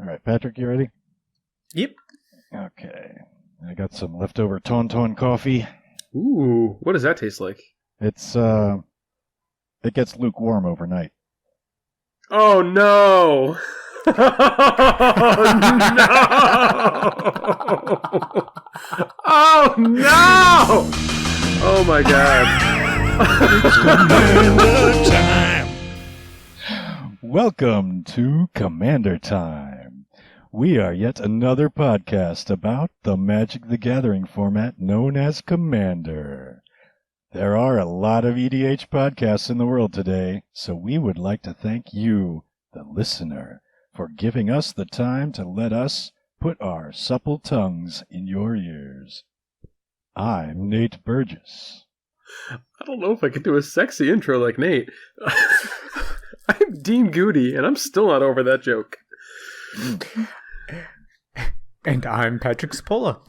All right, Patrick, you ready? Yep. Okay. I got some leftover Tonton coffee. Ooh, what does that taste like? It gets lukewarm overnight. Oh no! Oh no! Oh no! Oh my god! Commander Time! Welcome to Commander Time. We are yet another podcast about the Magic the Gathering format known as Commander. There are a lot of EDH podcasts in the world today, so we would like to thank you, the listener, for giving us the time to let us put our supple tongues in your ears. I'm Nate Burgess. I don't know if I could do a sexy intro like Nate. I'm Dean Goody, and I'm still not over that joke. And I'm Patrick Spola.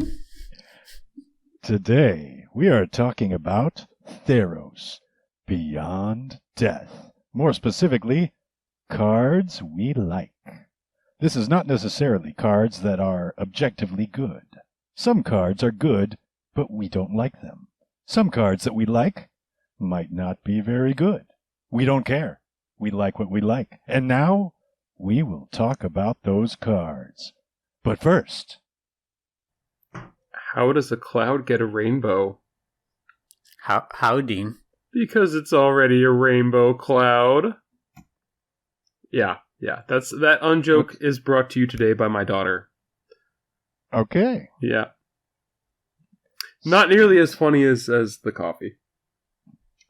Today, we are talking about Theros Beyond Death. More specifically, cards we like. This is not necessarily cards that are objectively good. Some cards are good, but we don't like them. Some cards that we like might not be very good. We don't care. We like what we like. And now, we will talk about those cards. But first... How does a cloud get a rainbow? How, Dean? Because it's already a rainbow cloud. Yeah. That unjoke is brought to you today by my daughter. Okay. Yeah. Not nearly as funny as the coffee.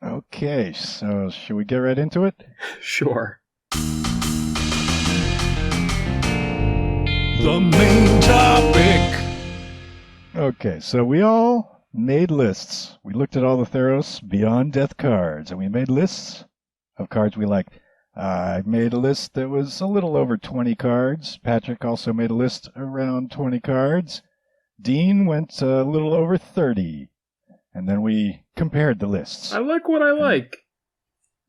Okay, so should we get right into it? Sure. The main topic. Okay, so we all made lists. We looked at all the Theros Beyond Death cards, and we made lists of cards we liked. I made a list that was a little over 20 cards. Patrick also made a list around 20 cards. Dean went a little over 30. And then we compared the lists. I like what I like.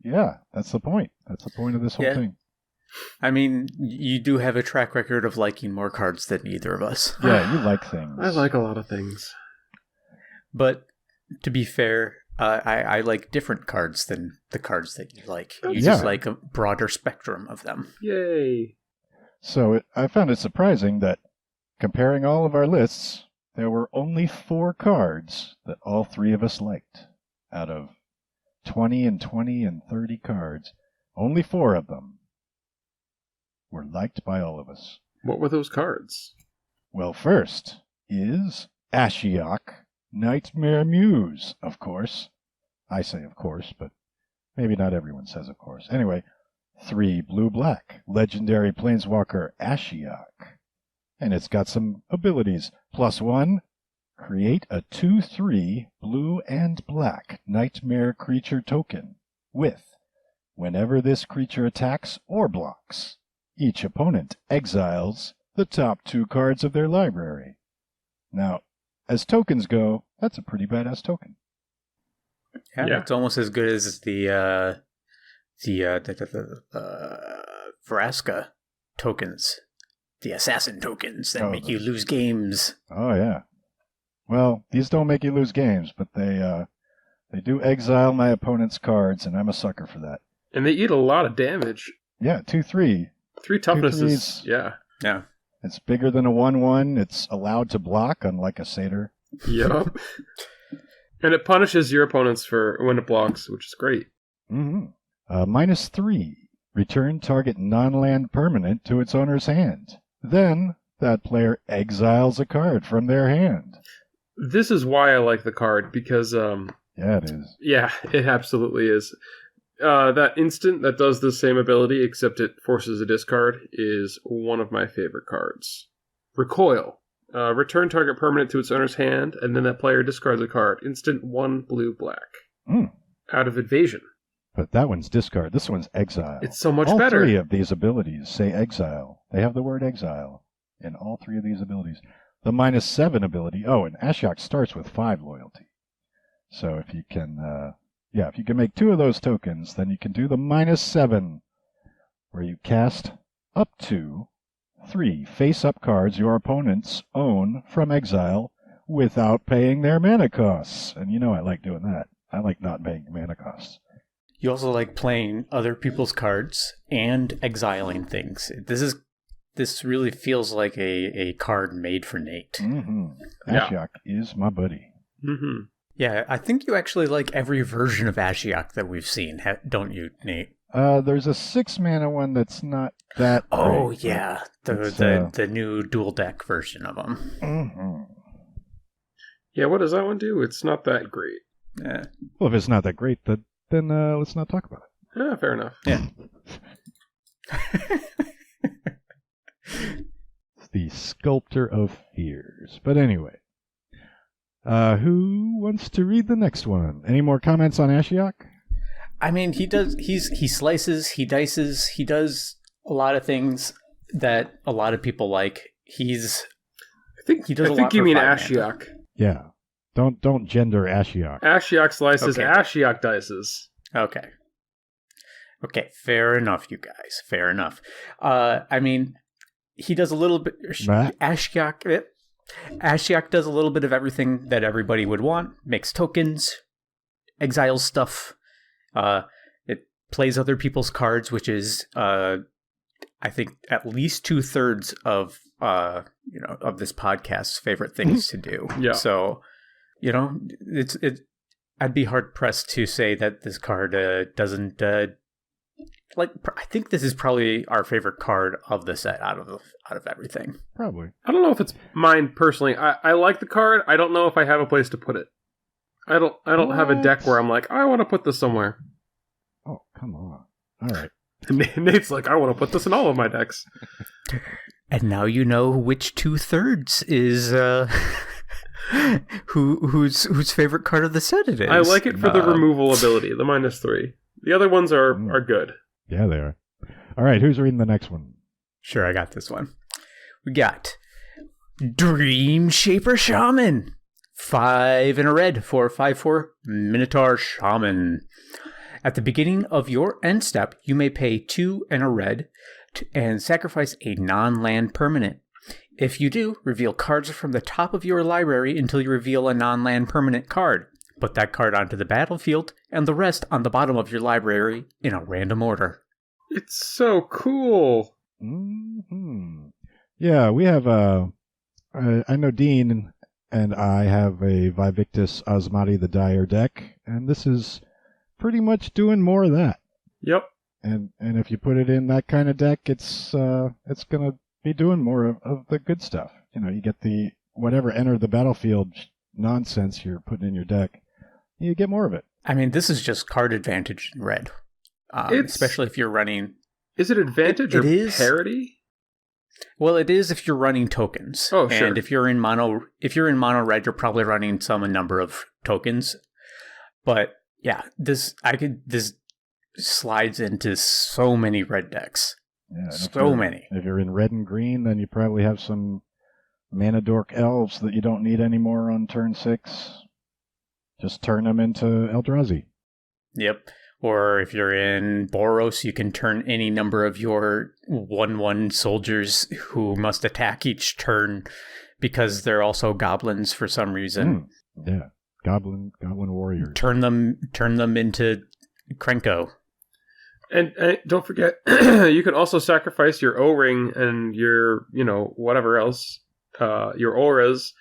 Yeah, that's the point. That's the point of this whole thing. I mean, you do have a track record of liking more cards than either of us. Yeah, you like things. I like a lot of things. But to be fair, I like different cards than the cards that you like. You Yeah. just like a broader spectrum of them. Yay. So I found it surprising that comparing all of our lists, there were only 4 cards that all 3 of us liked. Out of 20 and 20 and 30 cards, only 4 of them were liked by all of us. What were those cards? Well, first is Ashiok, Nightmare Muse, of course. I say of course, but maybe not everyone says of course. Anyway, 3 blue-black, legendary planeswalker Ashiok. And it's got some abilities. +1, create a 2/3 blue and black nightmare creature token with, whenever this creature attacks or blocks, each opponent exiles the top 2 cards of their library. Now, as tokens go, that's a pretty badass token. Yeah. It's almost as good as the Vraska tokens. The assassin tokens that make you lose games. Oh, yeah. Well, these don't make you lose games, but they do exile my opponent's cards, and I'm a sucker for that. And they eat a lot of damage. Yeah, 2/3. 3 toughness 2/3 is... Yeah. Yeah. It's bigger than a 1/1. It's allowed to block, unlike a satyr. Yup. And it punishes your opponents for when it blocks, which is great. Mm-hmm. -3. Return target non-land permanent to its owner's hand. Then, that player exiles a card from their hand. This is why I like the card, because... Yeah, it is. Yeah, it absolutely is. That instant that does the same ability, except it forces a discard, is one of my favorite cards. Recoil. Return target permanent to its owner's hand, and then that player discards a card. Instant 1 blue-black. Out of Evasion. But that one's discard. This one's exile. It's so much all better. All 3 of these abilities say exile. They have the word exile in all 3 of these abilities. The -7 ability... Oh, and Ashiok starts with 5 loyalty. So if you can... if you can make 2 of those tokens, then you can do the -7, where you cast up to 3 face-up cards your opponents own from exile without paying their mana costs. And you know I like doing that. I like not paying mana costs. You also like playing other people's cards and exiling things. This really feels like a card made for Nate. Mm-hmm. Ashiok is my buddy. Mm-hmm. Yeah, I think you actually like every version of Ashiok that we've seen, don't you, Nate? There's a 6-mana one that's not that Oh, great, yeah. The new dual deck version of them. Mm-hmm. Yeah, what does that one do? It's not that great. Yeah. Well, if it's not that great, then let's not talk about it. Yeah, fair enough. Yeah. It's the Sculptor of Fears. But anyway, who wants to read the next one? Any more comments on Ashiok? I mean, he slices, he dices, he does a lot of things that a lot of people like. He does a lot you for mean 5 mana. Ashiok. Yeah. Don't gender Ashiok. Ashiok slices, Okay. Ashiok dices. Okay, fair enough, you guys. Fair enough. I mean, he does a little bit. Ashiok does a little bit of everything that everybody would want. Makes tokens, exiles stuff. It plays other people's cards, which is, I think, at least 2/3 of of this podcast's favorite things to do. Yeah. So, I'd be hard pressed to say that this card doesn't. I think this is probably our favorite card of the set out of everything. Probably. I don't know if it's mine personally. I like the card. I don't know if I have a place to put it. I don't have a deck where I'm like, I want to put this somewhere. Oh, come on. All right. Nate's like, I want to put this in all of my decks. And now you know which 2/3 is whose favorite card of the set it is. I like it for the removal ability, the -3. The other ones are good. Yeah, they are. All right, who's reading the next one? Sure, I got this one. We got Dream Shaper Shaman. 5 in a red for 5/4 Minotaur Shaman. At the beginning of your end step, you may pay 2 and a red and sacrifice a non-land permanent. If you do, reveal cards from the top of your library until you reveal a non-land permanent card. Put that card onto the battlefield and the rest on the bottom of your library in a random order. It's so cool. Mm-hmm. Yeah, we have I know Dean and I have a Vivictus Osmati the Dire deck, and this is pretty much doing more of that. Yep. And if you put it in that kind of deck, it's gonna be doing more of the good stuff. You get the whatever enter the battlefield nonsense you're putting in your deck, you get more of it. I mean, this is just card advantage in red, especially if you're running. Is it advantage or parity? Well, it is if you're running tokens. Oh, sure. And if you're in mono red, you're probably running a number of tokens. But yeah, this slides into so many red decks. Yeah, so many. If you're in red and green, then you probably have some mana dork elves that you don't need anymore on turn 6. Just turn them into Eldrazi. Yep. Or if you're in Boros, you can turn any number of your 1/1 soldiers who must attack each turn because they're also goblins for some reason. Yeah, goblin warriors. Turn them into Krenko. And don't forget, you can also sacrifice your O-ring and your, whatever else, your auras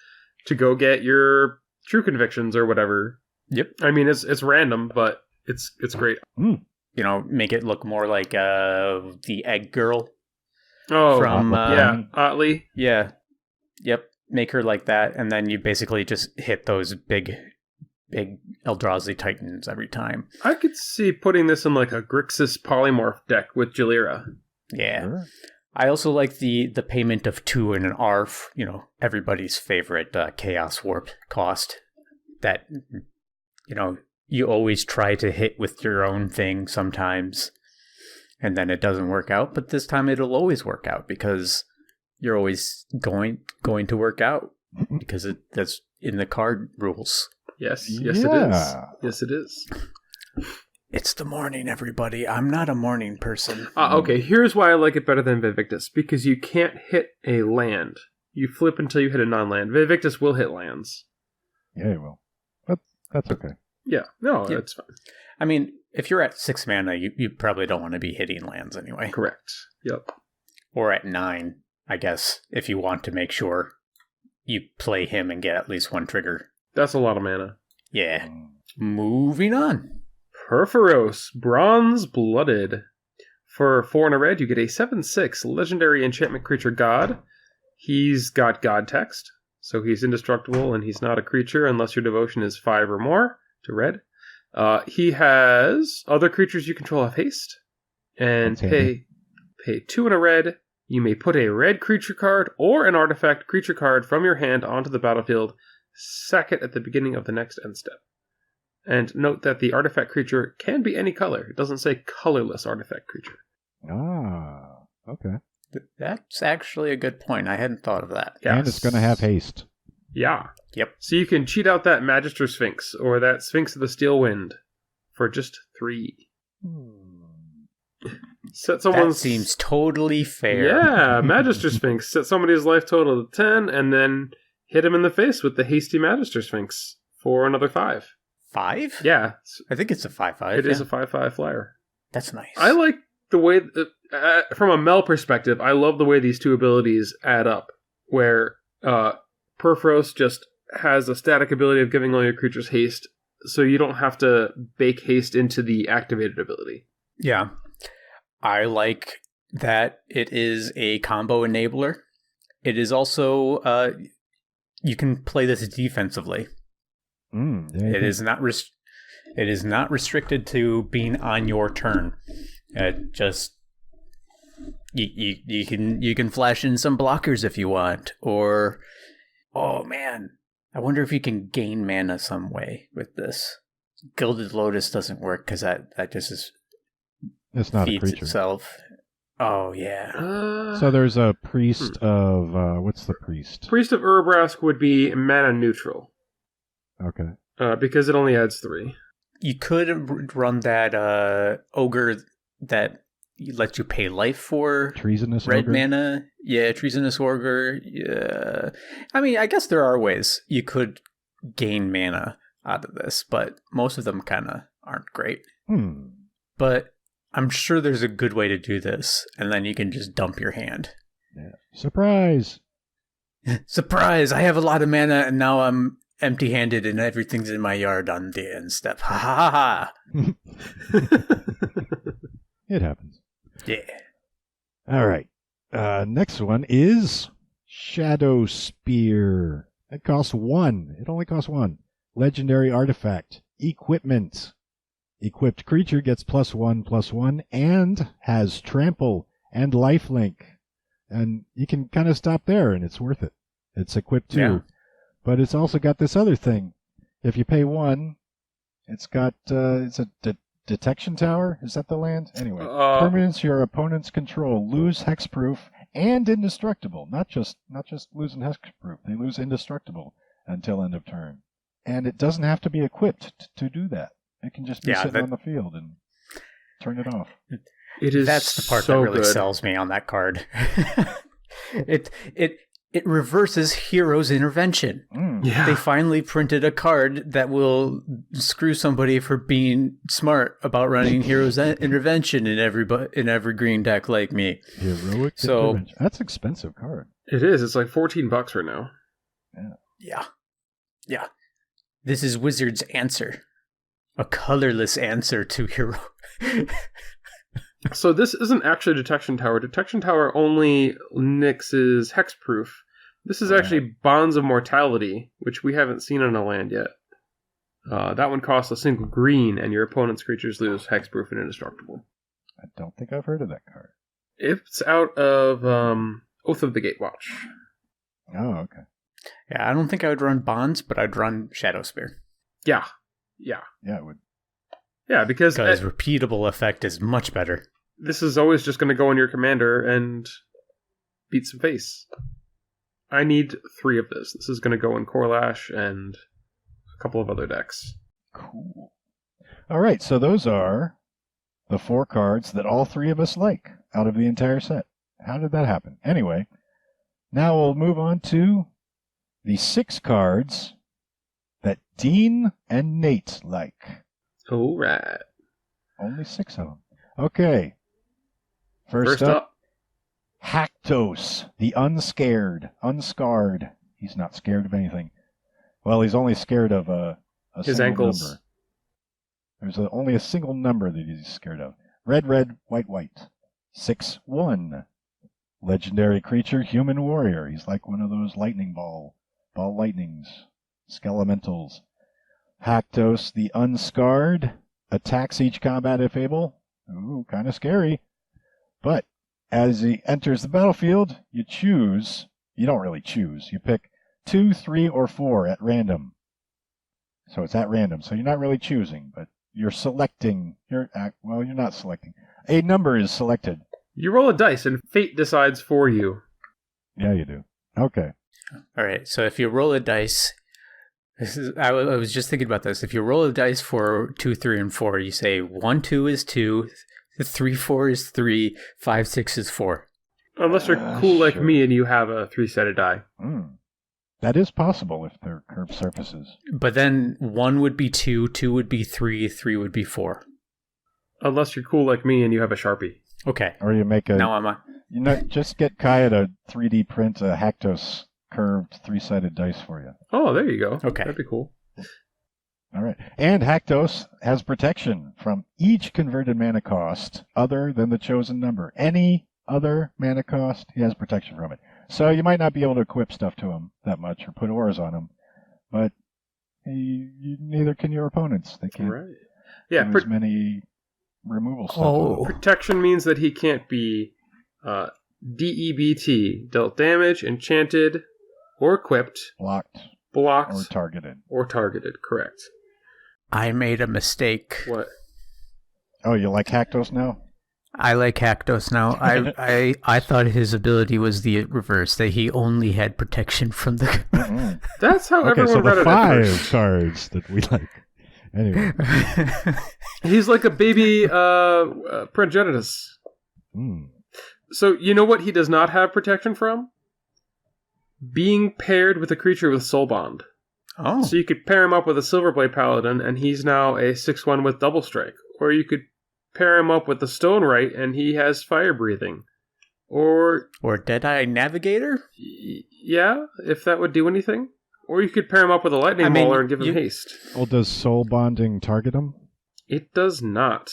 to go get your true convictions or whatever. Yep. I mean, it's random, but it's great. Make it look more like the Egg Girl. Oh, from Otley. Yeah. Yep. Make her like that, and then you basically just hit those big Eldrazi Titans every time. I could see putting this in like a Grixis polymorph deck with Jalira. Yeah. Sure. I also like the payment of 2 and an ARF, everybody's favorite Chaos Warp cost that, you always try to hit with your own thing sometimes, and then it doesn't work out, but this time it'll always work out because you're always going to work out because that's in the card rules. Yes, it is. Yes, it is. It's the morning, everybody. I'm not a morning person. Okay, here's why I like it better than Vivictus. Because you can't hit a land. You flip until you hit a non-land. Vivictus will hit lands. Yeah, it will. But that's okay. Yeah, no, that's fine. I mean, if you're at 6 mana, you probably don't want to be hitting lands anyway. Correct. Yep. Or at 9, I guess, if you want to make sure you play him and get at least 1 trigger. That's a lot of mana. Yeah. Moving on. Perforos, Bronze Blooded. For 4 and a red, you get a 7/6 legendary enchantment creature god. He's got god text, so he's indestructible and he's not a creature unless your devotion is 5 or more to red. He has other creatures you control have haste. And pay 2 and a red. You may put a red creature card or an artifact creature card from your hand onto the battlefield. Sack it at the beginning of the next end step. And note that the artifact creature can be any color. It doesn't say colorless artifact creature. Ah, okay. That's actually a good point. I hadn't thought of that. Yes. And it's going to have haste. Yeah. Yep. So you can cheat out that Magister Sphinx or that Sphinx of the Steel Wind for just 3. Set someone's... That seems totally fair. Yeah, Magister Sphinx. Set somebody's life total to 10 and then hit him in the face with the Hasty Magister Sphinx for another 5. 5? Yeah. I think it's a 5/5. It is a 5/5 flyer. That's nice. I like the way, from a Mel perspective, I love the way these two abilities add up, where Perforos just has a static ability of giving all your creatures haste, so you don't have to bake haste into the activated ability. Yeah. I like that it is a combo enabler. It is also, you can play this defensively. It is not restricted to being on your turn. Just you can flash in some blockers if you want, or oh man, I wonder if you can gain mana some way with this. Gilded Lotus doesn't work because that just is It's not a feeds creature. itself. Oh yeah. So there's a priest of what's the priest? Priest of Urabrask would be mana neutral. Okay. Because it only adds 3. You could run that ogre that lets you pay life for Treasonous red ogre? mana. Yeah, treasonous ogre. Yeah. I mean, I guess there are ways you could gain mana out of this, but most of them kind of aren't great. But I'm sure there's a good way to do this, and then you can just dump your hand. Yeah. Surprise! Surprise! I have a lot of mana, and now I'm empty-handed, and everything's in my yard on the end step. Ha ha ha! It happens. Yeah. All right. Next one is Shadow Spear. It costs 1. It only costs 1. Legendary artifact. Equipment. Equipped creature gets +1/+1 and has trample and lifelink. And you can kind of stop there and it's worth it. It's equipped too. Yeah. But it's also got this other thing. If you pay 1, it's got it's a detection tower. Is that the land? Anyway, permanents your opponents control lose hexproof and indestructible. Not just losing hexproof. They lose indestructible until end of turn. And it doesn't have to be equipped to do that. It can just be sitting on the field and turn it off. That's the part that really sells me on that card. It reverses Hero's Intervention. Yeah. They finally printed a card that will screw somebody for being smart about running Hero's Intervention in every green deck like me. Heroic Intervention. That's an expensive card. It is. It's like $14 right now. Yeah. This is Wizard's answer. A colorless answer to Hero. So this isn't actually Detection Tower. Detection Tower only nixes hexproof. This is actually Bonds of Mortality, which we haven't seen on a land yet. That one costs a single green, and your opponent's creatures lose hexproof and indestructible. I don't think I've heard of that card. It's out of Oath of the Gatewatch. Oh, okay. Yeah, I don't think I would run Bonds, but I'd run Shadow Spear. Yeah, it would. Yeah, because repeatable effect is much better. This is always just going to go on your commander and beat some face. I need 3 of this. This is going to go in Corlash and a couple of other decks. Cool. All right, so those are the 4 cards that all 3 of us like out of the entire set. How did that happen? Anyway, now we'll move on to the 6 cards that Dean and Nate like. All right. Only 6 of them. Okay. First up, Haktos, the unscarred. He's not scared of anything. Well, he's only scared of his single ankles. Number. There's only a single number that he's scared of. Red, white. 6/1. Legendary creature, human warrior. He's like one of those lightning ball lightnings, skelementals. Haktos, the unscarred, attacks each combat if able. Ooh, kind of scary. But as he enters the battlefield, you don't really choose. You pick 2, 3, or 4 at random. So it's at random. So you're not really choosing, but you're selecting. You're not selecting. A number is selected. You roll a dice and fate decides for you. Yeah, you do. Okay. All right. So if you roll a dice, I was just thinking about this. If you roll a dice for 2, 3, and 4, you say 1, 2 is 2, 3, 4 is 3, 5, 6 is 4. Unless you're cool like me and you have a 3-sided die. That is possible if they're curved surfaces. But then 1 would be 2, 2 would be 3, 3 would be 4. Unless you're cool like me and you have a Sharpie. Okay. Or you make Now I'm just get Kaya to 3D print a Haktos curved 3-sided dice for you. Oh, there you go. Okay. That'd be cool. All right. And Haktos has protection from each converted mana cost other than the chosen number. Any other mana cost, he has protection from it. So you might not be able to equip stuff to him that much or put auras on him, but neither can your opponents. They can't do as many removal stuff. Protection means that he can't be DEBT, dealt damage, enchanted, or equipped. Blocked. Or targeted. Correct. I made a mistake. What? Oh, you like Haktos now? I like Haktos now. I thought his ability was the reverse, that he only had protection from the... That's how everyone read it. 5 cards that we like. Anyway. He's like a baby progenitus. So you know what he does not have protection from? Being paired with a creature with Soul Bond. Oh. So you could pair him up with a Silverblade Paladin, and he's now a 6/1 with Double Strike. Or you could pair him up with the Stone Right, and he has Fire Breathing. Or Deadeye Navigator? Yeah, if that would do anything. Or you could pair him up with a Lightning Mauler and give him haste. Well, does Soul Bonding target him? It does not.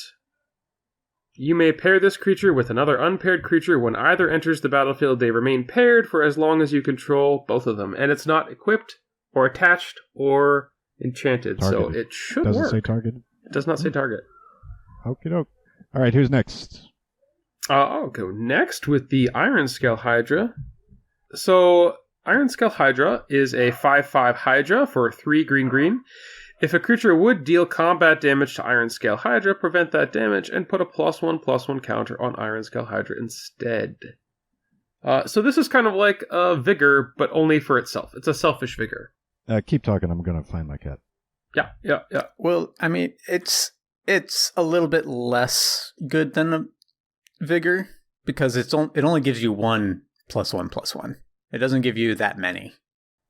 You may pair this creature with another unpaired creature. When either enters the battlefield, they remain paired for as long as you control both of them. And it's not equipped, or attached, or enchanted. Targeted. So it should Does work. Does it say targeted? It does not say target. Okie doke. All right, who's next? I'll go next with the Iron Scale Hydra. So, Iron Scale Hydra is a 5/5 Hydra for 3 green. If a creature would deal combat damage to Iron Scale Hydra, prevent that damage and put a +1/+1 counter on Iron Scale Hydra instead. So this is kind of like a Vigor, but only for itself. It's a selfish Vigor. Keep talking. I'm going to find my cat. Yeah. Well, I mean, it's a little bit less good than a Vigor because it only gives you 1 +1/+1. It doesn't give you that many.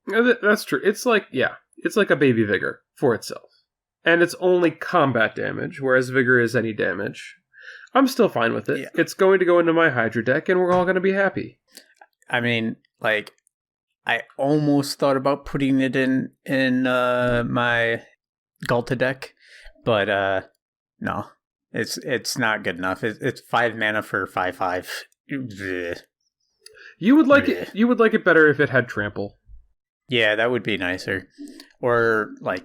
That's true. It's like a baby Vigor for itself. And it's only combat damage, whereas Vigor is any damage. I'm still fine with it. Yeah. It's going to go into my Hydra deck, and we're all going to be happy. I mean, like, I almost thought about putting it in my Galta deck, but no, it's not good enough. It's 5 mana for 5/5. You would like it. You would like it better if it had Trample. Yeah, that would be nicer. Or like,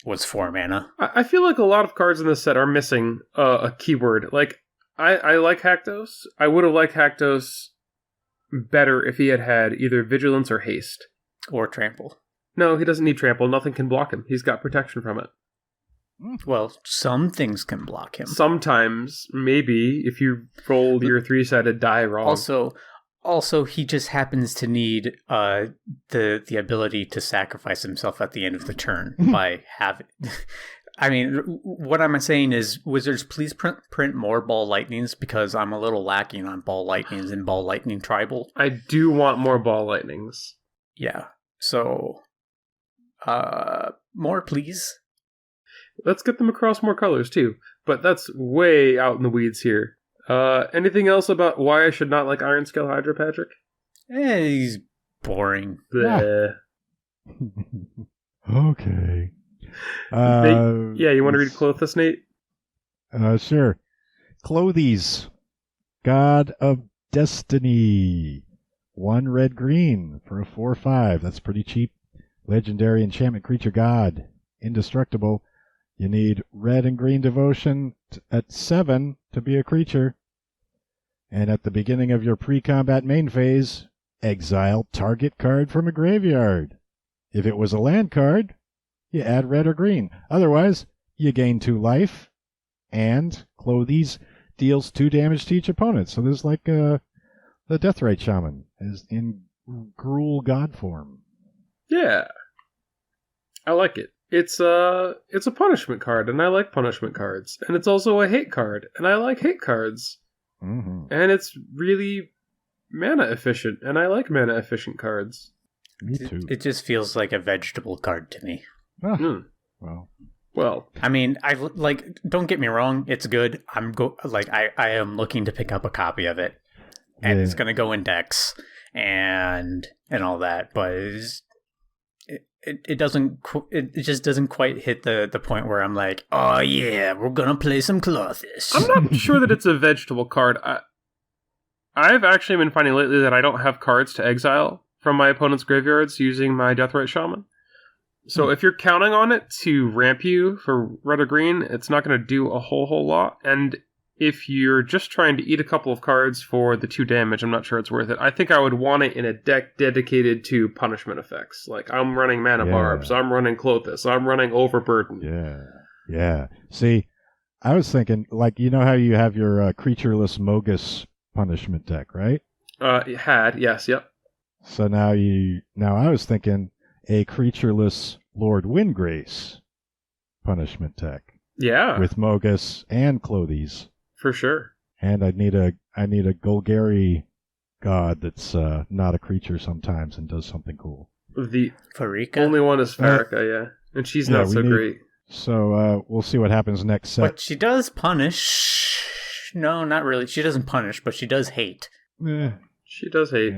was 4 mana. I feel like a lot of cards in this set are missing a keyword. Like, I like Haktos. I would have liked Haktos better if he had either Vigilance or Haste. Or Trample. No, he doesn't need Trample. Nothing can block him. He's got protection from it. Well, some things can block him. Sometimes, maybe, if you roll your 3-sided die wrong. Also, he just happens to need the ability to sacrifice himself at the end of the turn by having... I mean, what I'm saying is, Wizards, please print more Ball Lightnings, because I'm a little lacking on Ball Lightnings and Ball Lightning Tribal. I do want more Ball Lightnings. Yeah. So, more, please. Let's get them across more colors, too. But that's way out in the weeds here. Anything else about why I should not like Iron Scale Hydra, Patrick? He's boring. Bleh. Okay. You want to read Clothis, Nate? Sure. Clothes, God of Destiny. 1 red-green for a 4/5. That's pretty cheap. Legendary enchantment creature god. Indestructible. You need red and green devotion at 7 to be a creature. And at the beginning of your pre-combat main phase, exile target card from a graveyard. If it was a land card, you add red or green. Otherwise, you gain 2 life, and Clothes deals 2 damage to each opponent. So there's like the Deathrite Shaman is in Gruul god form. Yeah. I like it. It's a punishment card, and I like punishment cards. And it's also a hate card, and I like hate cards. Mm-hmm. And it's really mana efficient, and I like mana efficient cards. Me too. It just feels like a vegetable card to me. Well, I mean, don't get me wrong, it's good. I am looking to pick up a copy of it, and it's going to go in decks and all that, but it just doesn't quite hit the point where I'm like, oh yeah, we're going to play some Clothes. I'm not sure that it's a vegetable card. I've actually been finding lately that I don't have cards to exile from my opponent's graveyards using my Deathrite Shaman. So if you're counting on it to ramp you for red or green, it's not going to do a whole lot. And if you're just trying to eat a couple of cards for the 2 damage, I'm not sure it's worth it. I think I would want it in a deck dedicated to punishment effects. Like, I'm running Mana Barbs, I'm running Clothis, I'm running Overburden. Yeah. See, I was thinking, like, you know how you have your creatureless Mogus punishment deck, right? Yep. So now I was thinking a creatureless Lord Windgrace punishment deck. Yeah. With Mogus and Clothes. For sure. And I need a Golgari god that's not a creature sometimes and does something cool. The Pharika? only one is Pharika, yeah. And she's not so great. So we'll see what happens next set. But she does punish. No, not really. She doesn't punish, but she does hate. She does hate.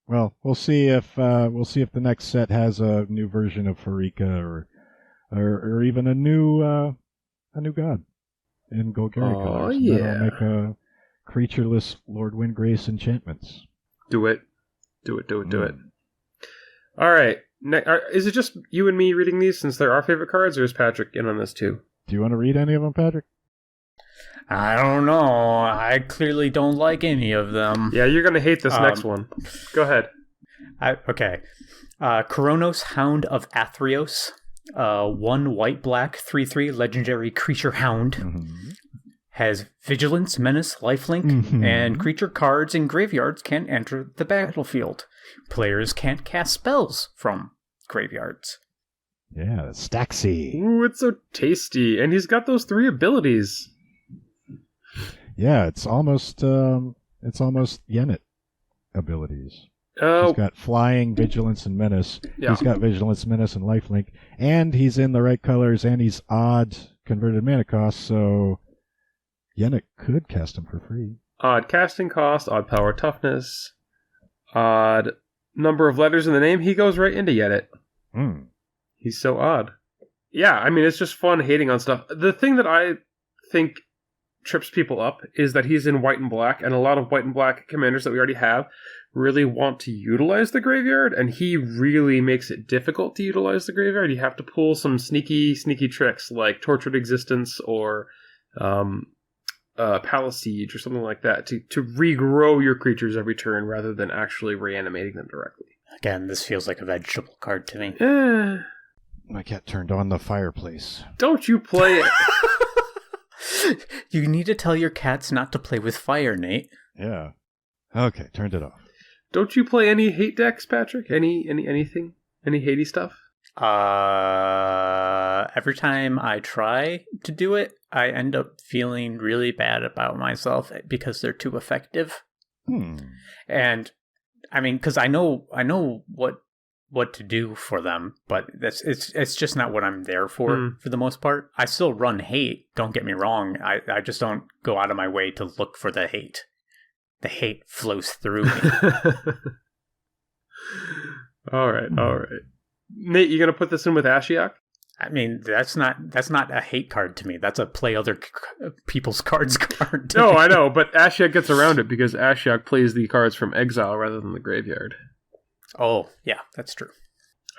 Well, we'll see if the next set has a new version of Pharika or even a new god in Golgari colors. Yeah. Then I'll make a creatureless Lord Windgrace enchantments. Do it. All right. Is it just you and me reading these since they're our favorite cards, or is Patrick in on this too? Do you want to read any of them, Patrick? I don't know. I clearly don't like any of them. Yeah, you're going to hate this next one. Go ahead. Okay. Koronos, Hound of Athreos. 1 white-black, 3/3 legendary creature hound. Mm-hmm. Has vigilance, menace, lifelink, and creature cards in graveyards can't enter the battlefield. Players can't cast spells from graveyards. Yeah, Staxy. Ooh, it's so tasty. And he's got those 3 abilities. Yeah, it's almost Yennet abilities. Oh. He's got flying, vigilance, and menace. Yeah. He's got vigilance, menace, and lifelink. And he's in the right colors, and he's odd converted mana cost, so Yennet could cast him for free. Odd casting cost, odd power toughness, odd number of letters in the name. He goes right into Yennet. He's so odd. Yeah, I mean, it's just fun hating on stuff. The thing that I think trips people up is that he's in white and black, and a lot of white and black commanders that we already have really want to utilize the graveyard, and he really makes it difficult to utilize the graveyard. You have to pull some sneaky tricks like Tortured Existence or Palace Siege or something like that to regrow your creatures every turn rather than actually reanimating them directly. Again, this feels like a vegetable card to me. My cat turned on the fireplace. Don't you play it. You need to tell your cats not to play with fire, Nate. Yeah. Okay, turned it off. Don't you play any hate decks, Patrick? Anything? Any hatey stuff? Every time I try to do it, I end up feeling really bad about myself because they're too effective. And I mean, because I know what to do for them, but it's just not what I'm there for the most part. I still run hate. Don't get me wrong. I just don't go out of my way to look for the hate. The hate flows through me. All right. Nate, you gonna put this in with Ashiok? I mean, that's not a hate card to me. That's a play other people's cards card. No, I know, but Ashiok gets around it because Ashiok plays the cards from exile rather than the graveyard. Oh, yeah, that's true.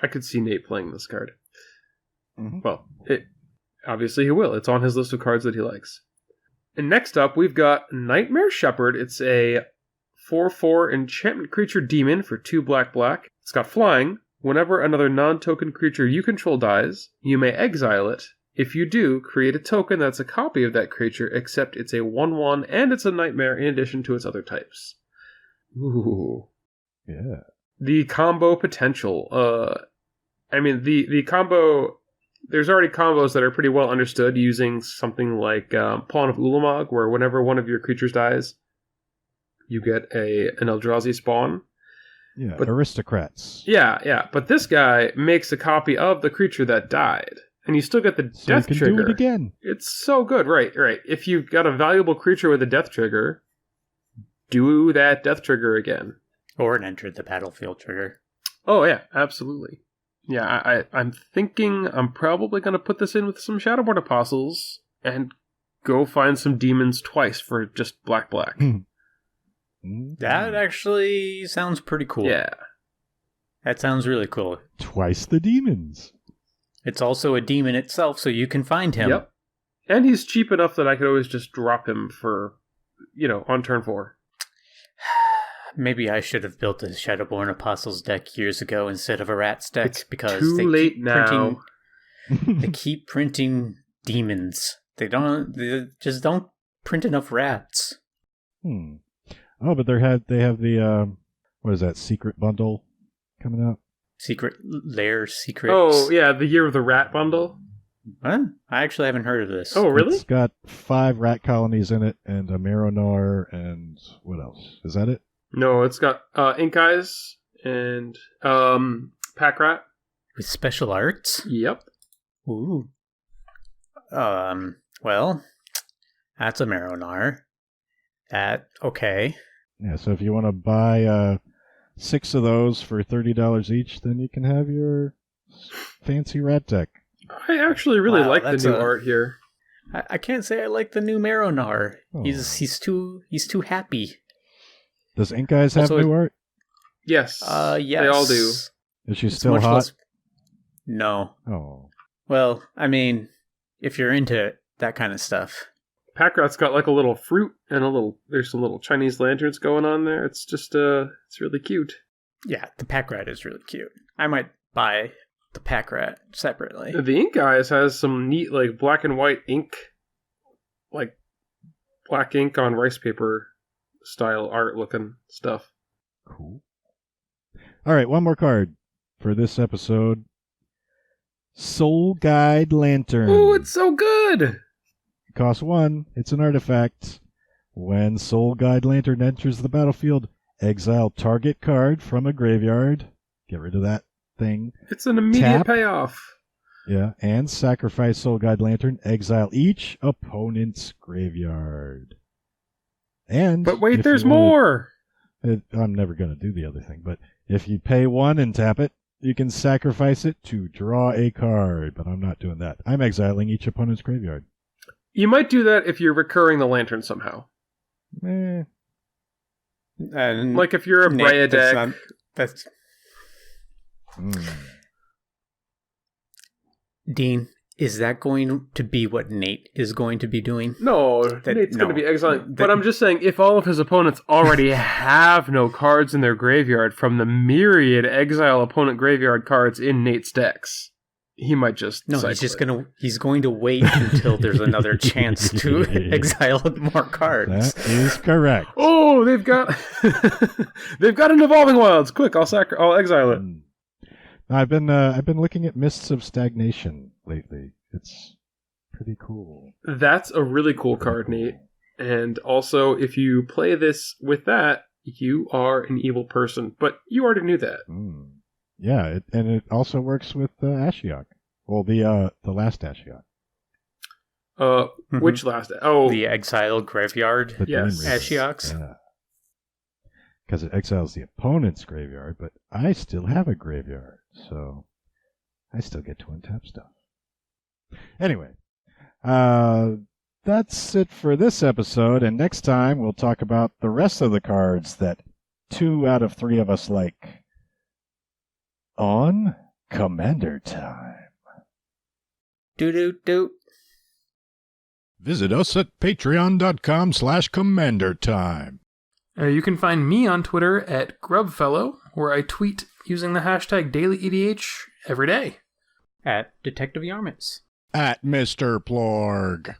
I could see Nate playing this card. Well, obviously he will. It's on his list of cards that he likes. And next up, we've got Nightmare Shepherd. It's a 4/4 enchantment creature demon for 2 black. It's got flying. Whenever another non-token creature you control dies, you may exile it. If you do, create a token that's a copy of that creature, except it's a 1/1 and it's a nightmare in addition to its other types. Ooh. Yeah. The combo potential. I mean, the combo... There's already combos that are pretty well understood using something like Pawn of Ulamog, where whenever one of your creatures dies, you get an Eldrazi spawn. Yeah, but, aristocrats. Yeah, but this guy makes a copy of the creature that died, and you still get the death you can trigger. Do it again. It's so good, right. If you've got a valuable creature with a death trigger, do that death trigger again. Or an enter the battlefield trigger. Oh, yeah, absolutely. Yeah, I'm thinking I'm probably going to put this in with some Shadowborn Apostles and go find some demons twice for just black. That actually sounds pretty cool. Yeah. That sounds really cool. Twice the demons. It's also a demon itself, so you can find him. Yep. And he's cheap enough that I could always just drop him for, on turn 4. Maybe I should have built a Shadowborn Apostles deck years ago instead of a Rats deck, it's because too they late keep now. They keep printing demons. They just don't print enough rats. Oh, but they have the what is that, secret bundle coming out? Secrets. Oh, yeah, the Year of the Rat bundle. Huh? I actually haven't heard of this. Oh, really? It's got 5 rat colonies in it and a Maronar and what else? Is that it? No, it's got Ink Eyes and Pack Rat. With special arts? Yep. Ooh. Well, that's a Maronar. Okay. Yeah, so if you want to buy 6 of those for $30 each, then you can have your fancy rat deck. I actually really like the new a- art here. I can't say I like the new Maronar. Oh. He's too happy. Does Ink Eyes have Also, new art? Yes. Yes. They all do. Is she It's still much hot? less- No. Oh. Well, I mean, if you're into that kind of stuff. Pack Rat's got like a little fruit and there's some little Chinese lanterns going on there. It's just, it's really cute. Yeah, the pack rat is really cute. I might buy the pack rat separately. The Ink Eyes has some neat, like, black and white ink, like, black ink on rice paper style art looking stuff. Cool. All right, one more card for this episode. Soul Guide Lantern. Oh, it's so good! Cost 1. It's an artifact. When Soul Guide Lantern enters the battlefield, exile target card from a graveyard. Get rid of that thing. It's an immediate Tap. payoff. Yeah, and sacrifice Soul Guide Lantern. Exile each opponent's graveyard. And But wait, if there's you wanna- more! I'm never going to do the other thing, but if you pay 1 and tap it, you can sacrifice it to draw a card, but I'm not doing that. I'm exiling each opponent's graveyard. You might do that if you're recurring the lantern somehow. Eh. And Like if you're a Nick, Breya deck. that's Dean, is that going to be what Nate is going to be doing? No, Nate's going to be exiling. But I'm just saying, if all of his opponents already have no cards in their graveyard from the myriad exile opponent graveyard cards in Nate's decks, he might just No, cycle he's going to wait until there's another chance to exile more cards. That is correct. Oh, they've got an Evolving Wilds. Quick, I'll exile it. I've been looking at Mists of Stagnation lately. It's pretty cool. That's a really cool card, Nate. And also, if you play this with that, you are an evil person. But you already knew that. Yeah, and it also works with Ashiok. Well, the last Ashiok. Which last? Oh, the exiled graveyard. Yes. Ashioks. Yeah. Because it exiles the opponent's graveyard, but I still have a graveyard, so I still get to untap stuff. Anyway, that's it for this episode, and next time we'll talk about the rest of the cards that 2 out of 3 of us like on Commander Time. Do. Visit us at patreon.com/commandertime. You can find me on Twitter at Grubfellow, where I tweet using the hashtag DailyEDH every day. At Detective Yarmits. At Mr. Plorg.